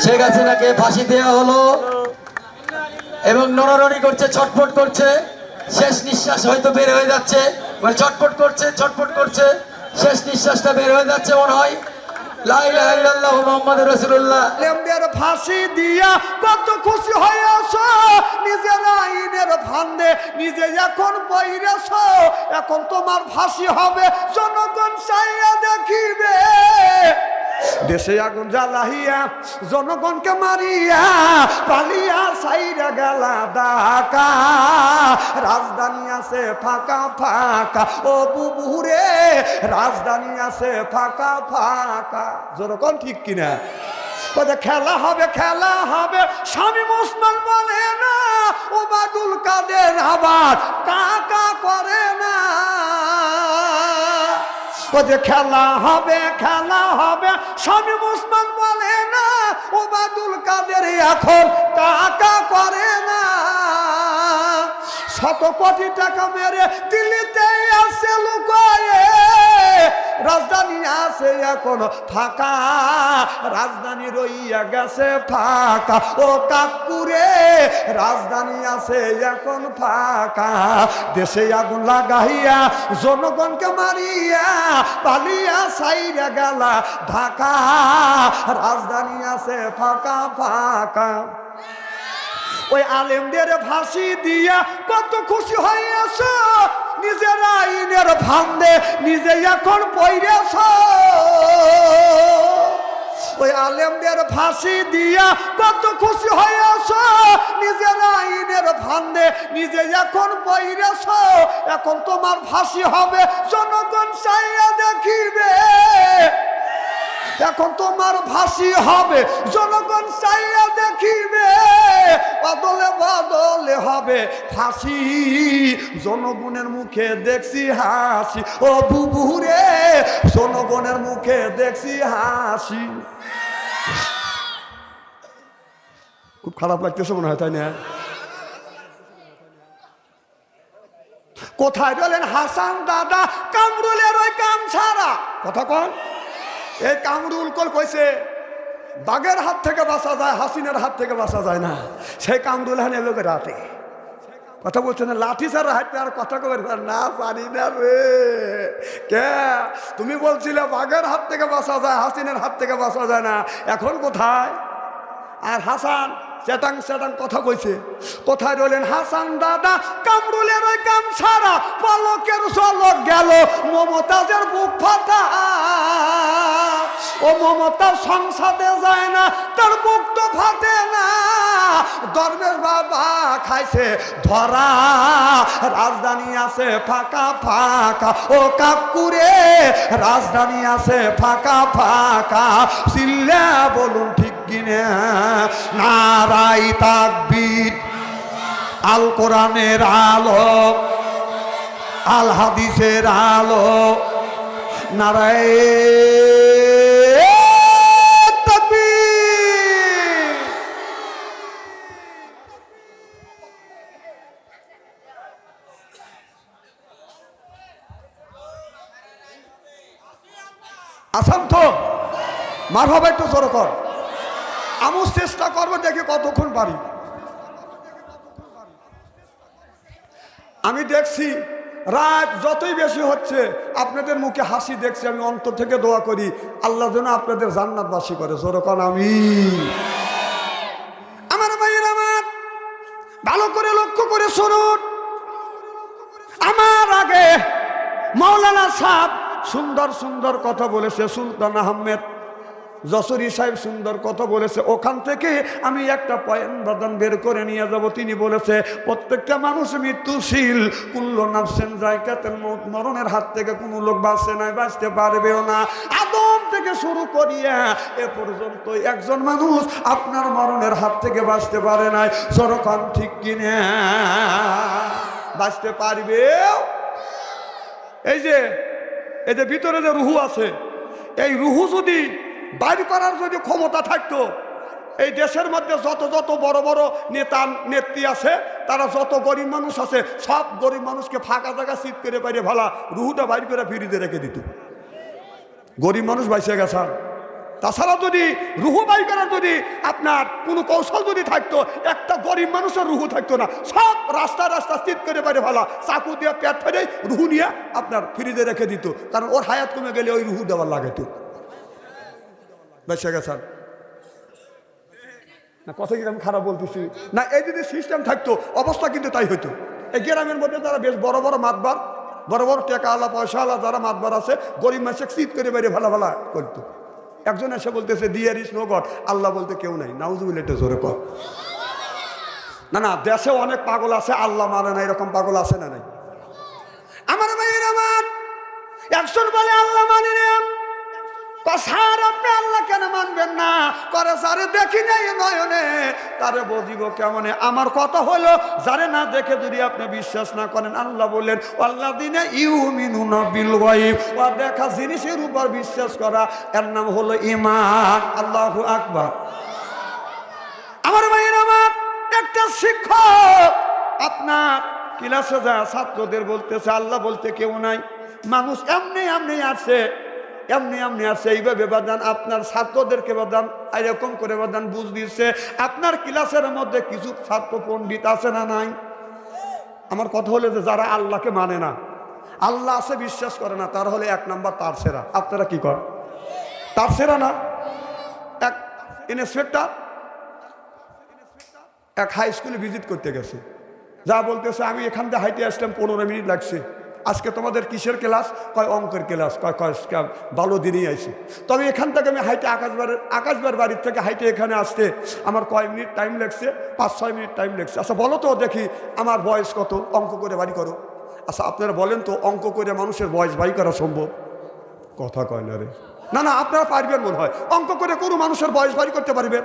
শেখ হাসিনাকে ফাঁসি দেওয়া হলো এবং নড়ানড়ি করছে, ছটফট করছে, শেষ নিঃশ্বাস হয়তো বের হয়ে যাচ্ছে, ছটফট করছে, ছটফট করছে, শেষ নিঃশ্বাসটা বের হয়ে যাচ্ছে মনে হয়। লা ইলাহা ইল্লাল্লাহ মুহাম্মাদুর রাসূলুল্লাহ। আলেমদের ফাঁসি দিয়া কত খুশি হয়েছ, নিজের আইনের ফান্দে নিজে এখন পইরেছ, এখন তোমার ফাঁসি হবে, জনগণ চাইয়া দেখিবে। দেশে আগুন জ্বালাইয়া জনগণকে মারিয়া পালিয়া সাইরা গেলা ঢাকা, রাজধানী আছে ফাঁকা ফাঁকা, ও বুবুরে রাজধানী আছে ফাঁকা ফাঁকা। জনগণ ঠিক কিনা? খেলা হবে, খেলা হবে, স্বামী মুসলমান বলে না, ও বাদুল কাদের আবার কাকা করে না। খেলা হবে, খেলা হবে, স্বামী মুসলমান বলে না, ও বাদুল কাদের এখন কাকা করে না। 100 কোটি টাকা মেরে দিল্লিতে আছে লুকায়ে, রাজধানী আছে এখন ফাঁকা, রাজধানী রইয়া গেছে ফাঁকা, ও কাকুরে রাজধানী আছে এখন ফাঁকা। দেশে আগুন লাগাইয়া জনগণকে মারিয়া পালিয়া সাইরা গেলা ঢাকা, রাজধানী আছে ফাঁকা ফাঁকা। ওই আলেমদের ফাঁসি দিয়া কত খুশি হইয়াছ, নিজের আইনের ফান্দে নিজে এখন পইরেছ। ওই আলেমদের ফাঁসি দিয়া কত খুশি হইয়াছ, নিজের আইনের ফান্দে নিজে এখন পইরেছ, এখন তোমার ফাঁসি হবে, জনগণ চাইয়া দেখিবে। এখন তোমার ফাঁসি হবে, জনগণ চাইয়া দেখিবে। বদলে বদলে হবে ফাঁসি, জনগণের মুখে দেখছি হাসি, ও বুবুরে জনগণের মুখে দেখছি হাসি। খুব খারাপ লাগতেছে মনে হয়, তাই না? কোথায় গেলেন হাসান দাদা কামরুলের ওই কাম ছাড়া? কথা কন। এই কামরুল কল কইছে বাঘের হাত থেকে বাঁচা যায়, হাসিনের হাত থেকে বাঁচা যায় না। সেই কামরুল হান এলো রাতে কথা বলছে না, লাঠি ছাড়া হাঁটতে আর কথা কবে না, পারি না রে। কে তুমি বলছিলে বাঘের হাত থেকে বাঁচা যায়, হাসিনের হাত থেকে বাঁচা যায় না, এখন কোথায়? আর হাসান চেটাং চেটাং কথা কইছে। কোথায় রইলেন হাসান দাদা কামরুলের ওই কাম ছাড়া? পলকের ঝলক গেল মমতাজের বুক ফাটা, ও মমতা সংসদে যায় না, তার বুক তো ফাটে না। ধর্মের বাবা খাইছে ধরা, রাজধানী আছে ফাঁকা ফাঁকা, ও কাকুরে রাজধানী আছে ফাঁকা ফাঁকা। চিল্লা বলুন ঠিক কিনা? নারাই তাকবীর, আল কোরআনের আলো, আল হাদিসের আলো, নারায় তাকবীর। আসাম তো মার হবে, একটু জোর কর। আমি চেষ্টা করবো, দেখি কতক্ষণ পারি। আমি দেখছি রাত যতই বেশি হচ্ছে আপনাদের মুখে হাসি দেখছি, আমি অন্তর থেকে দোয়া করি আল্লাহ যেন আপনাদের জান্নাতবাসী করে। জোরকন আমিন। আমার ভাইয়ের আমার ভালো করে লক্ষ্য করে শুনুন। আমার আগে মাওলানা সাহেব সুন্দর সুন্দর কথা বলেছে, সুলতান আহমেদ যশোরী সাহেব সুন্দর কথা বলেছে। ওখান থেকে আমি একটা পয়েন্ট বাদান বের করে নিয়ে যাব। তিনি বলেছে প্রত্যেকটা মানুষ মৃত্যুশীল, কুল্লু নাফসিন যায়কাতুল মউত, মরণের হাত থেকে কোনো লোক বাঁচে নাই, বাঁচতে পারবেও না। আদম থেকে শুরু করিয়া এ পর্যন্ত একজন মানুষ আপনার মরণের হাত থেকে বাঁচতে পারে নাই। যখন ঠিক কিনা? বাঁচতে পারবে। এই যে ভিতরে যে রুহু আছে, এই রুহু যদি বাইর করার যদি ক্ষমতা থাকতো, এই দেশের মধ্যে যত যত বড় বড় নেতা নেত্রী আছে, তারা যত গরিব মানুষ আছে, সব গরিব মানুষকে ফাঁকা জায়গা সিট করে পাইরে ভালা রুহুটা বাইর করে ফিরিতে রেখে দিত। গরিব মানুষ বাইসে গেছে, তাছাড়া যদি রুহু বাই করার যদি আপনার কোনো কৌশল যদি থাকতো, একটা গরিব মানুষের রুহু থাকতো না। সব রাস্তা রাস্তা স্থিত করে পারে ভালো চাকু দিয়ে পেট ফেলে রুহু নিয়ে আপনার ফ্রিজে রেখে দিত, কারণ ওর হায়াত কমে গেলে ওই রুহু দেওয়ার লাগেতো। বেঁচে গেছেন না? কথা কি আমি খারাপ বলতেছি না? এই যদি সিস্টেম থাকতো অবস্থা কিন্তু তাই হইতো। এই গ্রামের মধ্যে যারা বেশ বড় বড় মাতবার, বড় বড় টাকা আলা পয়সা আলা যারা মাতবার আছে, গরিব মানুষ চিৎ করে বেরিয়ে ভালো ভালো করতো। একজন এসে বলতেছে ডিয়ার ইজ নো গড, আল্লাহ বলতে কেউ নাই। নাউজুবিল্লাহ, এটা জোরে কর। না না, দেশে অনেক পাগল আছে আল্লাহ মানে না, এরকম পাগল আছে না নাই? আমার ভাইয়ের আমার একজন বলে আল্লাহ মানে না, স্যার আপনি আল্লাহ কেন মানবেন না? করে স্যারে দেখি নাই নয়নে, তারে বুঝিব কেমনে? আমার কথা হলো, যারে না দেখে যদি আপনি বিশ্বাস না করেন, আল্লাহ বললেন আল্লাযিনা ইউমিনুনা বিল গায়ব, ও দেখা জিনিসের উপর বিশ্বাস করা, এর নাম হলো ঈমান। আল্লাহু আকবার। আমার ভাইয়ের আমার একটা শিক্ষক আপনার ক্লাসে যা ছাত্রদের বলতেছে আল্লাহ বলতে কেউ নাই, মানুষ এমনি এমনি আসছে, এমনি এমনি আসছে, এইভাবে বাদান আপনার ছাত্রদেরকে বাদান এরকম করে বাদান বুঝ দিচ্ছে। আপনার ক্লাসের মধ্যে কিছু ছাত্র পণ্ডিত আছে না নাই? আমার কথা হলো যে যারা আল্লাহকে মানে না, আল্লাহ আছে বিশ্বাস করে না, তার হলে এক নাম্বার তার সেরা। আপনারা কি করেন? তার সেরা না? এক ইন্সপেক্টর এক হাই স্কুলে ভিজিট করতে গেছে, যা বলতেছে আমি এখান থেকে হাইটে আসলাম 15 মিনিট লাগছে। আজকে তোমাদের কিসের ক্লাস? কয় অঙ্কের ক্লাস। কয় ভালো দিনই আইছি। তবে এখান থেকে আমি হাইটে আকাশবার বাড়ির থেকে হাইটে এখানে আসতে আমার কয় মিনিট টাইম লাগছে? 5-6 মিনিট টাইম লাগছে। আচ্ছা বলো তো দেখি আমার বয়স কত, অঙ্ক করে বাড়ি করো। আচ্ছা আপনারা বলেন তো, অঙ্ক করে মানুষের বয়স বাড়ি করা সম্ভব? কথা কয় না রে। না না, আপনারা পারবেন মনে হয়, অঙ্ক করে কোনো মানুষের বয়স বাড়ি করতে পারবেন?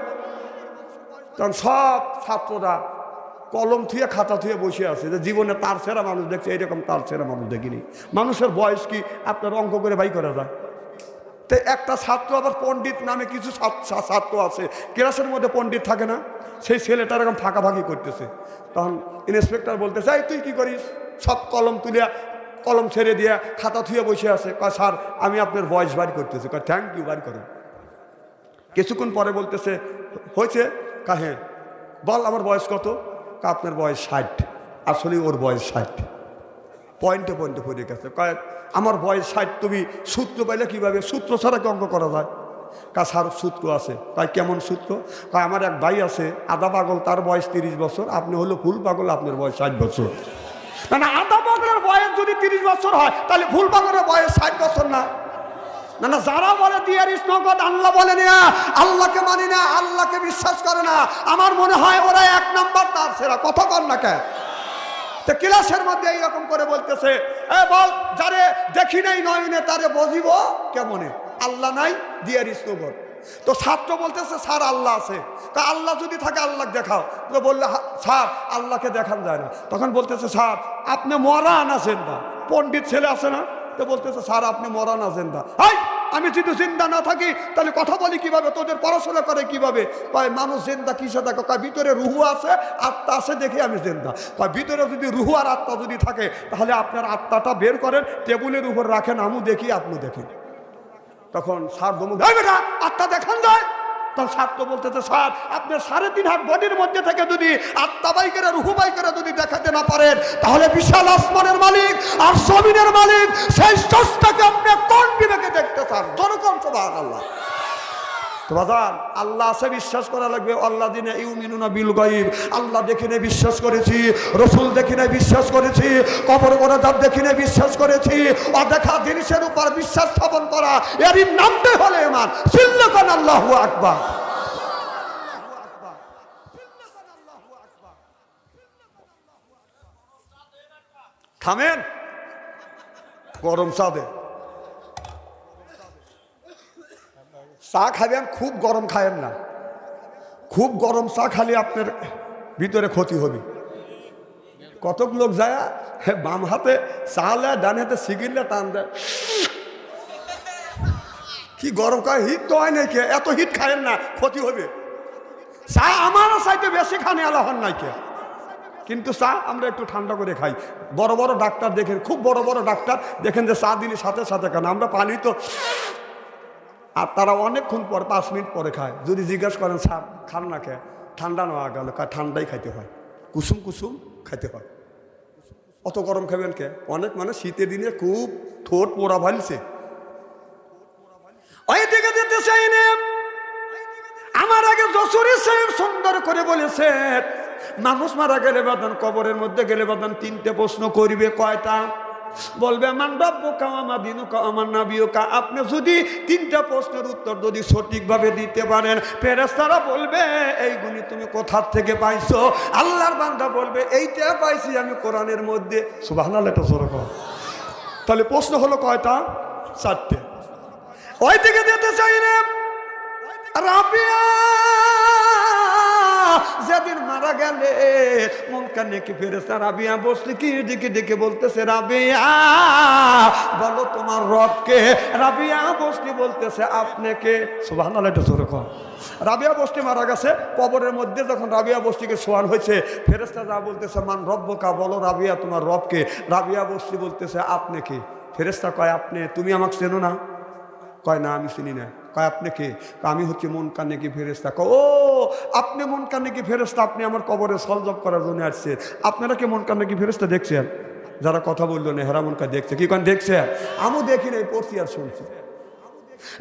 কারণ সব ছাত্ররা কলম থুয়ে খাতা থুয়ে বসে আছে, যে জীবনে তার সেরা মানুষ দেখছে, এরকম তার সেরা মানুষ দেখিনি। মানুষের বয়স কি আপনার অঙ্ক করে বাই করা যায়? তো একটা ছাত্র আবার পণ্ডিত নামে কিছু ছাত্র আছে, ক্লাসের মধ্যে পণ্ডিত থাকে না, সেই ছেলেটার এরকম ফাঁকাফাঁকি করতেছে। তখন ইন্সপেক্টর বলতেছে এই তুই কি করিস? সব কলম তুলিয়া কলম ছেড়ে দিয়ে খাতা থুয়ে বসে আছে। কয় স্যার আমি আপনার বয়স বাড়ি করতেছি। কয় থ্যাংক ইউ, বাড়ি করেন। কিছুক্ষণ পরে বলতেছে হয়েছে? কাহে বল আমার বয়স কত? আপনার বয়স 60। আসলে ওর বয়স 60। পয়েন্টে পয়েন্টে পড়ে গেছে। কয় আমার বয়স 60, তুমি সূত্র পাইলে কিভাবে? সূত্র ছাড়া কি অঙ্ক করা যায়? কাছার সূত্র আছে। কয় কেমন সূত্র? কয় আমার এক ভাই আছে আধা পাগল, তার বয়স 30 বছর, আপনি হলো ফুল পাগল, আপনার বয়স 60 বছর। না আধা পাগলের বয়স যদি 30 বছর হয়, তাহলে ফুল পাগলের বয়স 60 বছর না? না না, যারা বলে ডিয়ার ইজ নো গড, আল্লাহ বলে না, আল্লাহকে মানি না, আল্লাহকে বিশ্বাস করে না, আমার মনে হয় ওরা এক নাম্বার তার সেরা। কথা কর না কে? তো ক্লাসের মধ্যে এইরকম করে বলতেছে এ বল, যারে দেখি নাই নয়নে তারে বুঝিব কেমনে? আল্লাহ নাই, ডিয়ার ইজ নো গড। তো ছাত্র বলতেছে স্যার আল্লাহ আছে। তা আল্লাহ যদি থাকে আল্লাহ দেখাও। তো বললে স্যার আল্লাহকে দেখান যায় না। তখন বলতেছে স্যার আপনি মরান আছেন না? পণ্ডিত ছেলে আছে না? তো বলতেছে স্যার আপনি মরান আছেন না। হাই, আমি যদি জিন্দা না থাকি তাহলে কথা বলি কিভাবে? তোদের পড়াশোনা করে কিভাবে? কয় মানুষ জিন্দা কিসে থাকে? কয় ভিতরে রুহু আছে, আত্মা আছে, দেখে আমি জিন্দা। কয় ভিতরে যদি রুহু আর আত্মা যদি থাকে, তাহলে আপনার আত্মাটা বের করেন, টেবিলের উপর রাখেন, আমু দেখি আপনি দেখেন। তখন স্যার ধমক দেয়, বেটা আত্মা দেখান যায়। তখন ছাত্র বলতেছে স্যার আপনার 3.5 হাত বডির মধ্যে থেকে যদি আত্মা বাই করে রুহু বাই করে যদি দেখাতে না পারেন, তাহলে বিশাল আসমানের মালিক আর জমিনের মালিক সেই স্রষ্টাকে আপনি কোন বিবেকে দেখতে চান? জনগণ সুবহানাল্লাহ। তো বাজান আল্লাহ আছে বিশ্বাস করা লাগবে। আল্লাযিনা ইউমিনুনা বিল গায়ব, আল্লাহ দেখিনে বিশ্বাস করেছি, রসুল দেখিনে বিশ্বাস করেছি, কবর গণাজাত দেখিনে বিশ্বাস করেছি। অদেখা জিনিসের উপর বিশ্বাস স্থাপন করা, এরই নামটাই হলো ঈমান। সিল্লাকান আল্লাহু আকবার। থামেন, গরম চা দে। চা খাবেন, খুব গরম খাবেন না। খুব গরম চা খালি আপনার ভিতরে ক্ষতি হবে। কতক লোক যায় বাম হাতে চা লেয়, ডান হাতে সিগারেট টান দেয়। কি গরম খায়? হিট তো হয় নাই কে? এত হিট খায়েন না, ক্ষতি হবে। চা আমারও চাইতে বেশি খানে আলা হন নাই কে, কিন্তু চা আমরা একটু ঠান্ডা করে খাই। বড় বড় ডাক্তার দেখেন, খুব বড় বড় ডাক্তার দেখেন যে চা দিলে সাথে সাথে খান। আমরা পানি তো আর তারা অনেকক্ষণ পর 5 মিনিট পরে খায়। যদি জিজ্ঞাসা করেন স্যার খান না খেয়ে, ঠান্ডা নেওয়া গেল, ঠান্ডাই খাইতে হয়, কুসুম কুসুম খাইতে হয়। অত গরম খাবেন কে? অনেক মানে শীতের দিনে খুব ঠোঁট পোড়া ভালছে। ওই দিকে যেতে চাই না। আমার আগে যশোরী সাহেব সুন্দর করে বলেছে, মানুষ মারা গেলে বাদান, কবরের মধ্যে গেলে বাদান 3টে প্রশ্ন করবে। কয়টা? বলবে মান রব্বুকা ওয়া মা দীনুকা ওয়া মান নাবিয়ুকা। আপনি যদি 3টা প্রশ্নের উত্তর যদি সঠিকভাবে দিতে পারেন, ফেরেশতারা বলবে এইগুলি তুমি কোথা থেকে পাইছো? আল্লাহর বান্দা বলবে এইটা পাইছি আমি কোরআনের মধ্যে। সুবহানাল্লাহ, এটা জোরে কর। তাহলে প্রশ্ন হলো কয়টা? 4টে। ওই দিকে যেতে চাই না। রাবিয়া যেদিন মারা গেলে মুনকার নেকি ফেরেশতা রাবিয়া বসলে কি দিকে ডেকে বলতেছে, রাবিয়া বলো তোমার রবকে। রাবিয়া বসলি বলতেছে আপনি কে? সুবহানাল্লাহ, এটা জোরে কর। রাবিয়া বসতি মারা গেছে, কবরের মধ্যে যখন রাবিয়া বসতিকে শোয়ান হয়েছে, ফেরেশতা যা বলতেছে মান রব্বুকা, বলো রাবিয়া তোমার রবকে। রাবিয়া বসতি বলতেছে আপনি কে? ফেরেশতা কয় আপনি, তুমি আমাকে চেনো না? কয় না আমি চিনি না। কয় আপনি কে? আমি হচ্ছে মুনকার নেকি ফেরেশতা। কয় ও আপনি মুনকার নেকি ফেরেশতা, আপনি আমার কবরে সলজব করার জন্য আসছেন। আপনারা কি মুনকার নেকি ফেরেশতা দেখছেন? যারা কথা বললো না হেরা মুনকার দেখছে। কি কন দেখছেন? আমিও দেখি নাই, পড়ছি আর শুনছি।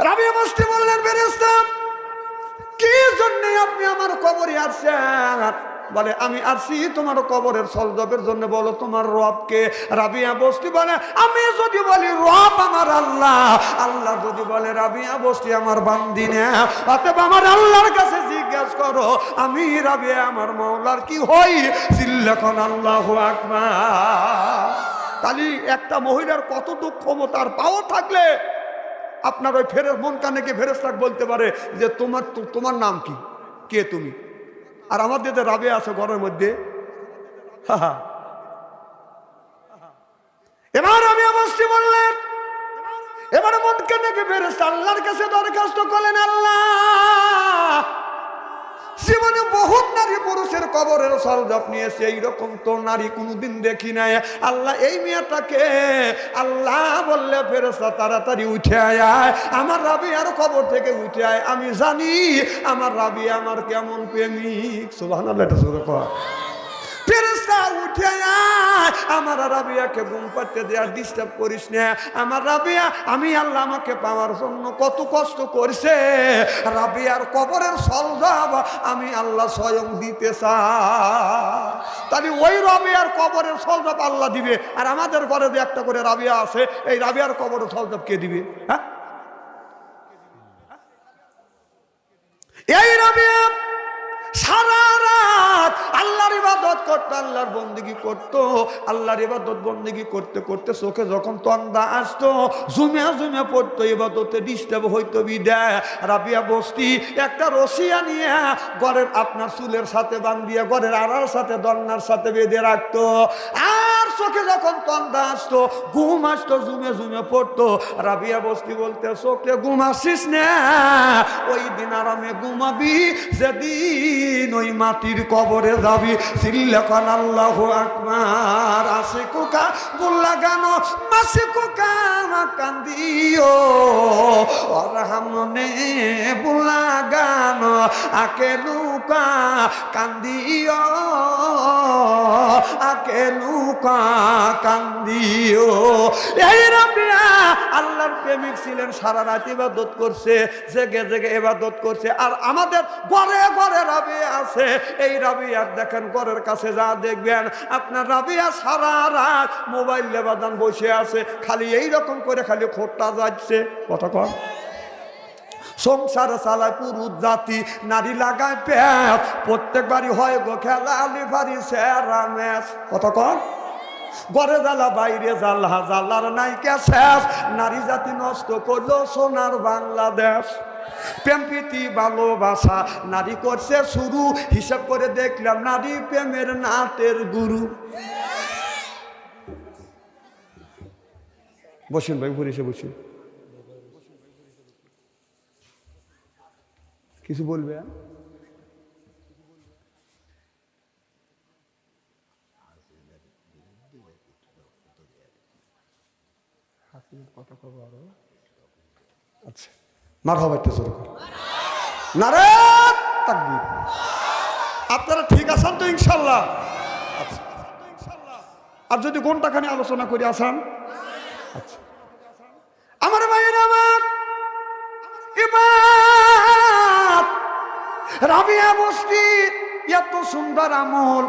রাবিয়া বসতি বললেন ফেরেশতা কি জন্য আপনি আমার কবরে আসছেন? বলে আমি আসছি তোমার কবরের সলজবের জন্য। বলো তোমার রবকে। রাবিয়া বসতি বলে আমি যদি বলি রব আমার আল্লাহ, আল্লাহ যদি বলে রাবিয়া বসতি আমার বান্দি না, অতএব আমার আল্লাহর কাছে জিজ্ঞাসা করো আমি রাবিয়া আমার মাওলার কি হই? চিল্লাখন আল্লাহু আকবার। তাহলে একটা মহিলার কতটুকু ক্ষমতার পাওয়ার থাকলে আপনার ওই মুনকার নেকি ফেরেশতা বলতে পারে যে তোমার নাম কি, কে তুমি? আর আমাদের যে রাবিয়া আছে ঘরের মধ্যে, এবার রাবিয়া বসতি বললেন, এবার মুনকার নেকি ফেরেশতা আল্লাহর কাছে দরখাস্ত করলেন, আল্লাহ জীবনে বহুত নারী পুরুষের কবরের সলজব নিয়েছে, এইরকম তো নারী কোনোদিন দেখি নাই। আল্লাহ এই মেয়েটাকে। আল্লাহ বললে ফেরেশতা তাড়াতাড়ি উঠে আয়, আমার রাবিয়ার কবর থেকে উঠে আয়, আমি জানি আমার রাবিয়া আমার কেমন প্রেমিক। সুবহানাল্লাহ, এটা জোরে কর। ফেরেশতা উঠে আয়, আমার রাবিয়াকে ঘুম পাড়তে দেয়া ডিস্টার্ব করিস না। আমার রাবিয়া আমি আল্লাহ আমাকে পাওয়ার জন্য কত কষ্ট করছে, রাবিয়ার কবরের সলজব আমি আল্লাহ স্বয়ং দিতে চাই। তাহলে ওই রাবিয়ার কবরের সলজব আল্লাহ দিবে, আর আমাদের ঘরে যে একটা করে রাবিয়া আছে, এই রাবিয়ার কবরের সলজব কে দিবে? হ্যাঁ, এই রাবিয়া সারা রাত আল্লাহর ইবাদত করতো, আল্লাহর বন্দেগী করতো। আল্লাহর ইবাদত বন্দেগী করতে করতে চোখে যখন তন্দা আসতো, জুমিয়া জুমিয়া পড়তো, ইবাদতে ডিস্টার্ব হইতো বিদায় রাবিয়া বসতি একটা রশিয়া নিয়ে ঘরের আপনার চুলের সাথে বান্ধিয়ে ঘরের আড়ার সাথে দন্নার সাথে বেঁধে রাখতো। আর চোখে যখন তন্দা আসতো, ঘুম আসতো, জুমে জুমে পড়তো। রাবিয়া বসতি বলতে চোখে ঘুম আসিস না, ওই দিন আরামে ঘুমাবি যেদিন ওই মাটির কবরে যাবি। চিল্লাখান আল্লাহু আকবার। আসে কোকা গোল্লা গানো মাসে কোকা কান্দিও অরহামনে বুলা গানো আকে লুকা কান্দিও আকে লুকা কান্দিও। এই রাবিয়া আল্লাহর প্রেমিক ছিলেন, সারা রাত ইবাদত করছে, জেগে জেগে ইবাদত করছে। আর আমাদের ঘরে ঘরে রাবিয়া আছে। এই রাবিয়ার দেখেন ঘরের কাছে যা দেখবেন আপনার রাবিয়া সারা রাত মোবাইল লেবাদান বসে আছে, খালি এইরকম করে খালি খোট্টা যাচ্ছে। কথা কর, সংসার চালায় পুরুষ জাতি, নারী লাগায় প্যাঁচ, প্রত্যেকবারই হয় গো খেলা আলিভারি সেরা ম্যাচ। কথা কর, ঘরে জ্বালা বাইরে জ্বালা, জ্বালার নাইকা শেষ, নারী জাতি নষ্ট করলো সোনার বাংলাদেশ। প্রেম প্রীতি ভালোবাসা নারী করছে শুরু, হিসাব করে দেখলাম নারী প্রেমের নাটের গুরু। বসুন ভাই, ঘুরে এসে বসুন, কিছু বলবেন? কথা কব আরো। আচ্ছা, মারহাবা একটু জোরে করে নারে তাকবীর। আপনারা ঠিক আছেন তো ইনশাল্লাহ? আচ্ছা, আর যদি ঘন্টাখানি আলোচনা করে আসান? আচ্ছা, আমার ভাইয়ের আমার এবার রাবিয়া বস্তি এত সুন্দর আমল।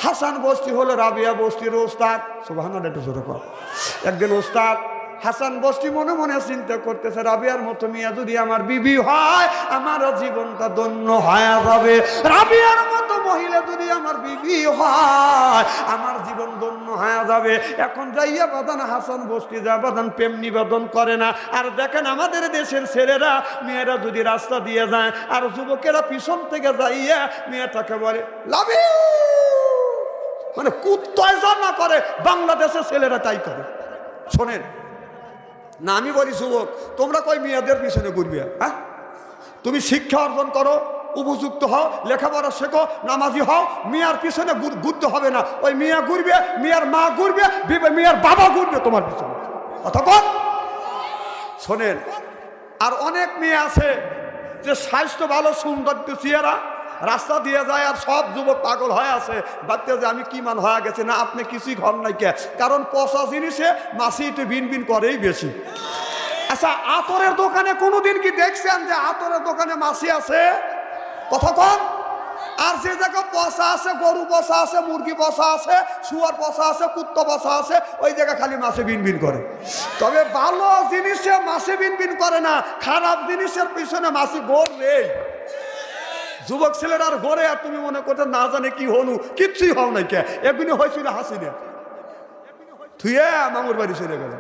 হাসান বস্তি হলো রাবিয়া বস্তির ওস্তাদ। সুবহানাল্লাহ, একটু জোরে কর। একদিন ওস্তাদ হাসান বস্তি মনে মনে চিন্তা করতেছে, রাবিয়ার মতো মেয়ে যদি আমার বিবি হয় আমার জীবনটা ধন্য হয়ে যাবে। রাবিয়ার মতো মহিলা যদি আমার বিবি হয় আমার জীবন ধন্য হয়ে যাবে। এখন যাইয়া বাদান হাসান বস্তি যা বাদান প্রেম নিবেদন করে না। আর দেখেন আমাদের দেশের ছেলেরা মেয়েরা যদি রাস্তা দিয়ে যায় আর যুবকেরা পিছন থেকে যাইয়া মেয়েটাকে বলে লাভ ইউ, মানে কুত্তায় যা না করে বাংলাদেশের ছেলেরা তাই করে। শোনেন না, আমি বলি যুবক তোমরা কই মেয়েদের পিছনে ঘুরবে? হ্যাঁ, তুমি শিক্ষা অর্জন করো, উপযুক্ত হও, লেখাপড়া শেখো, নামাজি হও, মেয়ার পিছনে ঘুরতে হবে না। ওই মেয়া ঘুরবে, মেয়ার মা ঘুরবে, মেয়ার বাবা ঘুরবে তোমার পিছনে। অতঃপর শোনেন, আর অনেক মেয়ে আছে যে স্বাস্থ্য ভালো, সুন্দর চেহারা, রাস্তা দিয়ে যায় আর সব যুবক পাগল হয়ে আছে, ভাবতে যে আমি কি মান হয়ে গেছে। না, আপনি কিছুই ঘর নাই কে, কারণ পচা জিনিসে মাছি একটু বিন বিন করেই বেশি। আচ্ছা, আতরের দোকানে কোনোদিন কি দেখছেন যে আতরের দোকানে মাছি আছে? কথা কম। আর যে জায়গা পচা আছে, গরু পচা আছে, মুরগি পচা আছে, শুয়ার পচা আছে, কুত্তা পচা আছে, ওই জায়গা খালি মাছে বিন বিন করে। তবে ভালো জিনিসে মাছে বিন বিন করে না, খারাপ জিনিসের পিছনে মাছি গোড় নেই। যুবক ছেলেরা আর গড়ে, আর তুমি মনে করতে না জানে কি হলু, কিচ্ছুই হও নাই কে। এগুলো হয়েছিল হাসিনে থুয়ে মামুর বাড়ি চলে গেল।